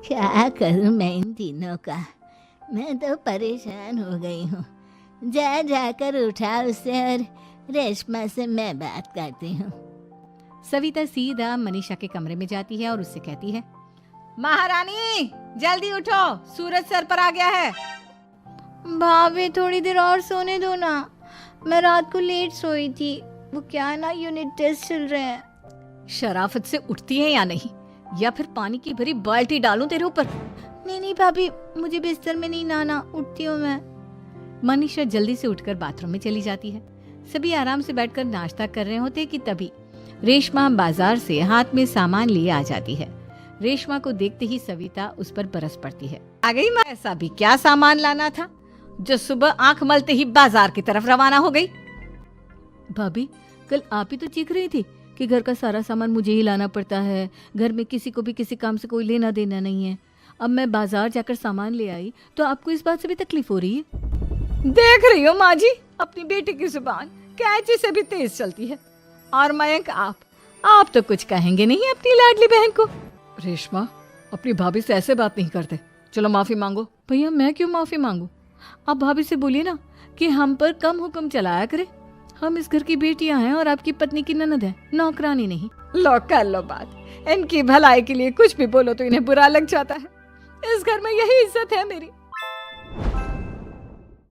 क्या करूं मैं इन तीनों का, मैं तो परेशान हो गई हूँ। जा जाकर उठा उसे और रेशमा से मैं बात करती हूँ। सविता सीधा मनीषा के कमरे में जाती है और उससे कहती है, महारानी जल्दी उठो, सूरज सर पर आ गया है। भाभी थोड़ी देर और सोने दो ना, मैं रात को लेट सोई थी। वो क्या है ना, यूनिट टेस्ट चल रहे हैं। शराफत से उठती है या नहीं, या फिर पानी की भरी बाल्टी डालूं तेरे ऊपर। नहीं भाभी, मुझे बिस्तर में नहीं नहाना, उठती हूँ मैं। मनीषा जल्दी से उठकर बाथरूम में चली जाती है। सभी आराम से बैठकर नाश्ता कर रहे होते कि तभी रेशमा बाजार से हाथ में सामान लिए आ जाती है। रेशमा को देखते ही सविता उस पर बरस पड़ती है। आ गई माँ, ऐसा भी क्या सामान लाना था जो सुबह आंख मलते ही बाजार की तरफ रवाना हो गई। भाभी, कल आप ही तो चीख रही थी कि घर का सारा सामान मुझे ही लाना पड़ता है, घर में किसी को भी किसी काम से कोई लेना देना नहीं है। अब मैं बाजार जाकर सामान ले आई तो आपको इस बात से भी तकलीफ हो रही है। देख रही हो माँ जी, अपनी बेटी की जुबान कैंची से भी तेज चलती है। और मयंक, आप तो कुछ कहेंगे नहीं अपनी लाडली बहन को। रेशमा, अपनी भाभी से ऐसे बात नहीं करते, चलो माफी मांगो। भैया मैं क्यों माफी मांगू, आप भाभी से बोलिए ना कि हम पर कम हुक्म चलाया करे। हम इस घर की बेटियां हैं और आपकी पत्नी की ननद है, नौकरानी नहीं। लो कर लो बात, इनकी भलाई के लिए कुछ भी बोलो तो इन्हें बुरा लग जाता है। इस घर में यही इज्जत है मेरी।